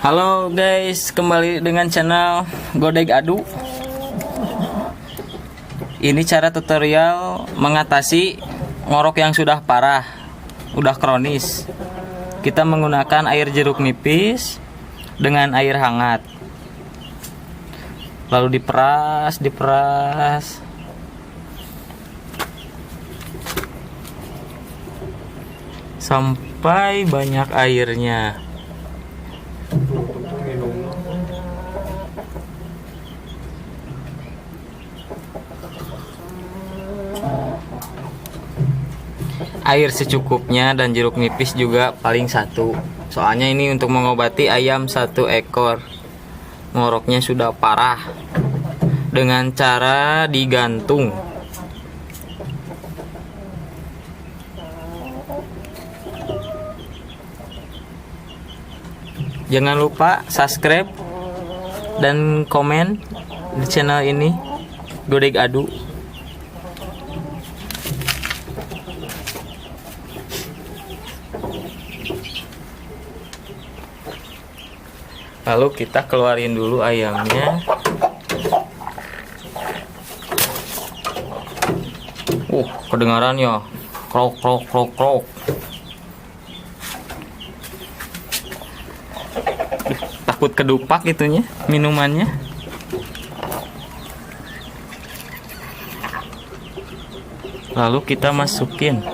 Halo guys, kembali dengan channel Godeg Adu. Ini cara tutorial mengatasi ngorok yang sudah parah, udah kronis. Kita menggunakan air jeruk nipis dengan air hangat. Lalu diperas sampai banyak airnya. Air secukupnya dan jeruk nipis juga paling satu. Soalnya ini untuk mengobati ayam 1 ekor. Ngoroknya sudah parah. Dengan cara digantung. Jangan lupa subscribe dan komen di channel ini Godeg Adu. Lalu kita keluarin dulu ayamnya. Kedengaran ya, krok krok krok krok. Takut kedupak itunya, minumannya. Lalu kita masukin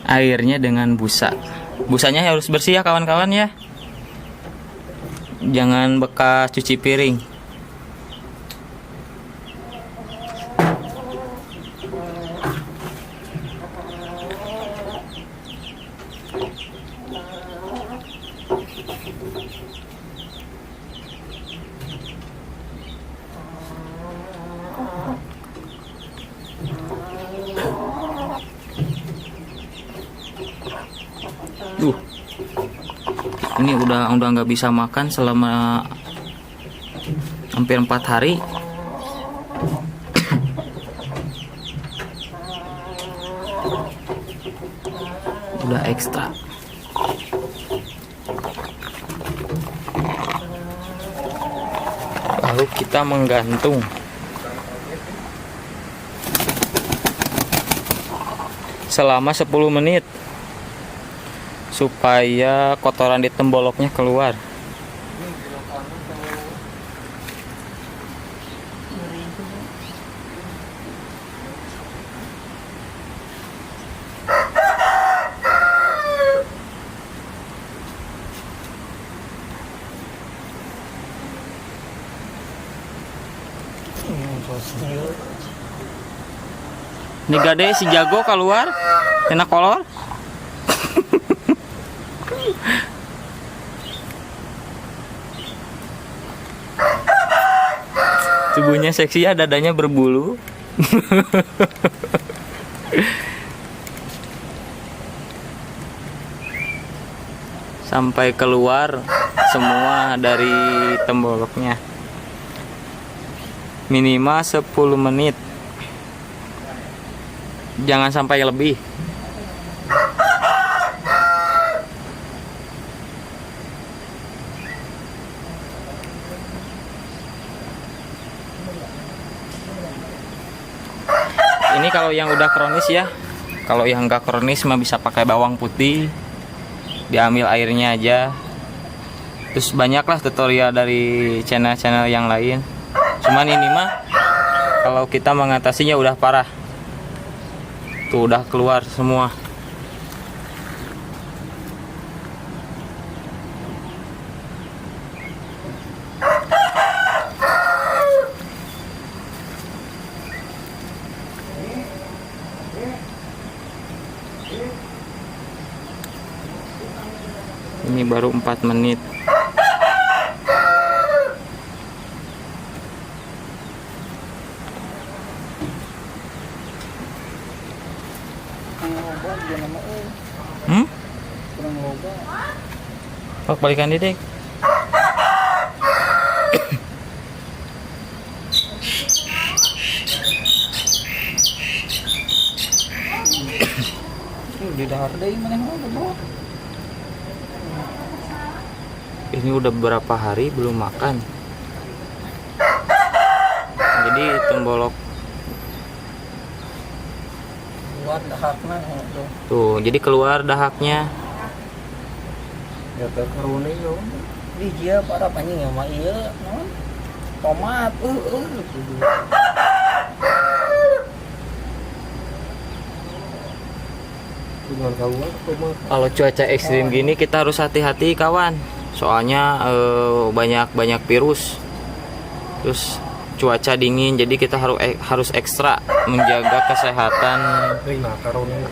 airnya dengan busa. Busanya harus bersih ya kawan-kawan ya. Jangan bekas cuci piring. Ini udah nggak bisa makan selama hampir 4 hari. Udah ekstra. Lalu kita menggantung. Selama 10 menit. Supaya kotoran di temboloknya keluar. Ini gade si jago keluar, enak kolor. Tubuhnya seksi ya, dadanya berbulu. Sampai keluar semua dari temboloknya. Minimal 10 menit. Jangan sampai lebih. Ini kalau yang udah kronis ya. Kalau yang enggak kronis mah bisa pakai bawang putih. Diambil airnya aja. Terus banyaklah tutorial dari channel-channel yang lain. Cuman ini mah kalau kita mengatasinya udah parah. Tuh udah keluar semua. Ini baru 4 menit. Balikan Dedek. Di dahar deui maneh mah bro. Ini udah beberapa hari belum makan. Jadi tembolok Keluar dahakna tuh. tuh, jadi keluar dahaknya. Ya teh karuni yo. Di dia para panjing ya mah ieu naon? Tomat. Kalau cuaca ekstrim gini kita harus hati-hati kawan. Soalnya banyak virus. Terus cuaca dingin, jadi kita harus ekstra menjaga kesehatan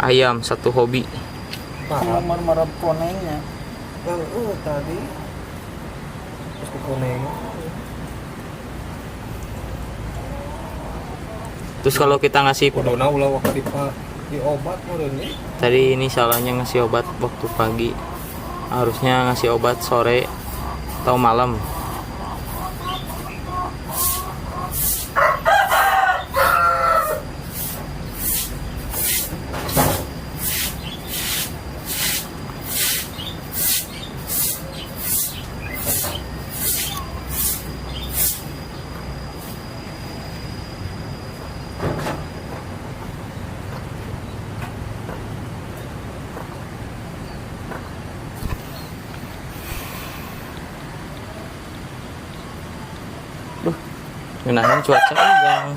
ayam, satu hobi. Nomor marab konengnya. Tadi. Terus koneng. Terus kalau kita ngasih Kuduna ulah waktu di obat meureun. tadi ini salahnya ngasih obat waktu pagi. Harusnya ngasih obat sore atau malam. Ngenahin cuaca yang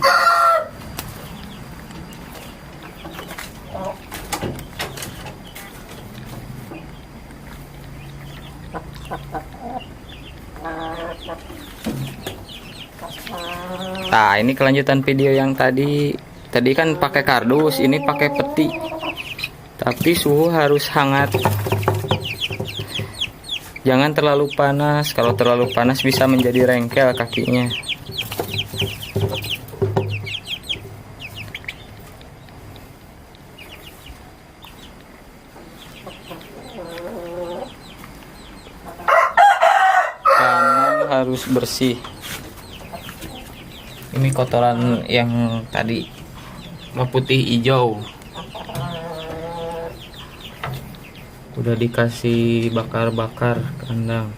nah, ini kelanjutan video yang tadi kan pakai kardus, ini pakai peti. Tapi suhu harus hangat. Jangan terlalu panas. Kalau terlalu panas bisa menjadi rengkel kakinya. Harus bersih. Ini kotoran yang tadi putih hijau. Udah dikasih bakar-bakar kandang.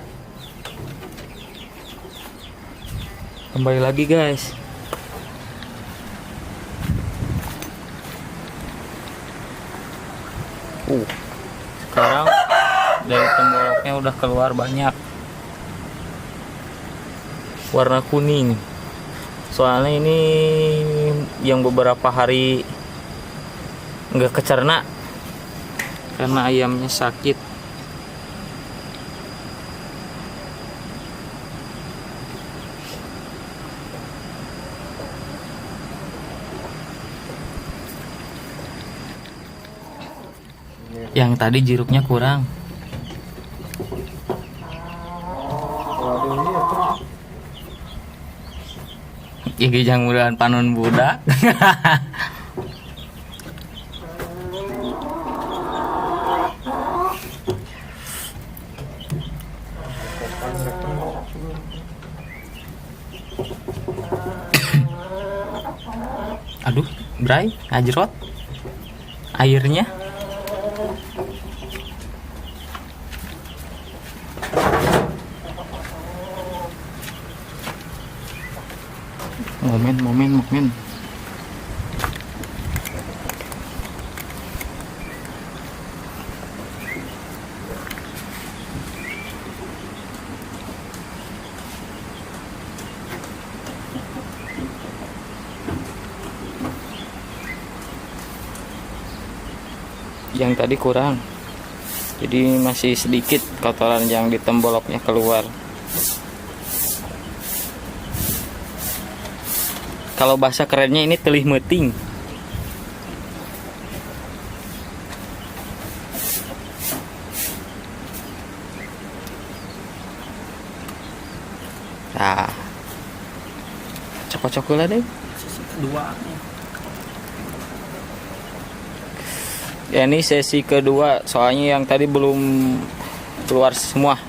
Kembali lagi guys. Sekarang dari temboloknya udah keluar banyak warna kuning. Soalnya ini yang beberapa hari nggak kecerna karena ayamnya sakit. Yang tadi jeruknya kurang. Iki jang mudahan panon budak. Aduh, Bray, ngajrot airnya. Momen. Yang tadi kurang, jadi masih sedikit kotoran yang di temboloknya keluar. Kalau bahasa kerennya ini telih meting. Nah, cokok-cokok lah deh. Sesi kedua. Ya, ini sesi kedua, soalnya yang tadi belum keluar semua.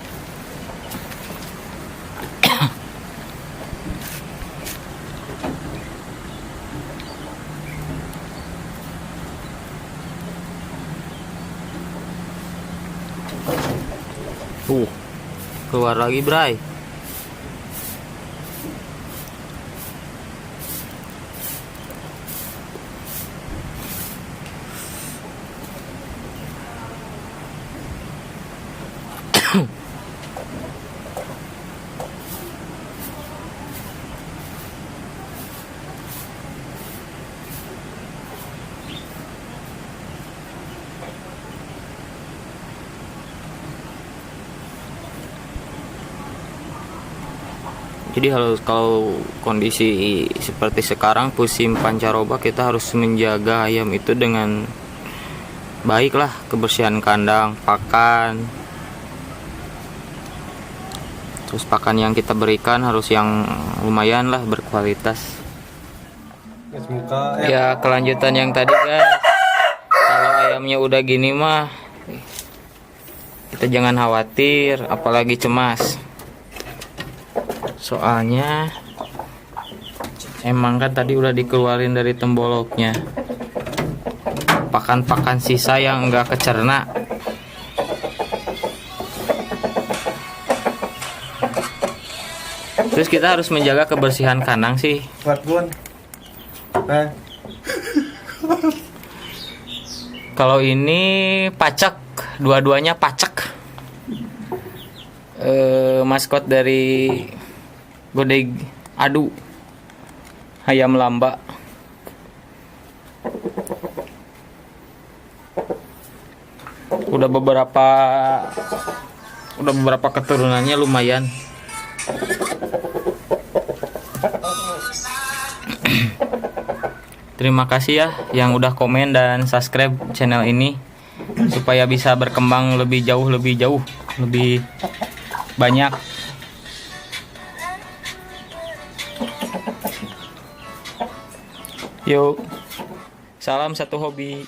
Keluar lagi, Bray. Jadi kalau kondisi seperti sekarang musim pancaroba, kita harus menjaga ayam itu dengan baiklah, kebersihan kandang, pakan. Terus pakan yang kita berikan harus yang lumayan lah berkualitas. Ya kelanjutan yang tadi guys, kalau ayamnya udah gini mah kita jangan khawatir, apalagi cemas. Soalnya emang kan tadi udah dikeluarin dari temboloknya pakan-pakan sisa yang enggak kecerna. Terus kita harus menjaga kebersihan kandang sih. Kalau ini pacak, dua-duanya pacak. Maskot dari Godeg Adu, ayam lamba. Udah beberapa keturunannya lumayan. Terima kasih ya yang udah komen dan subscribe channel ini supaya bisa berkembang lebih jauh, lebih banyak. Yuk, salam satu hobi.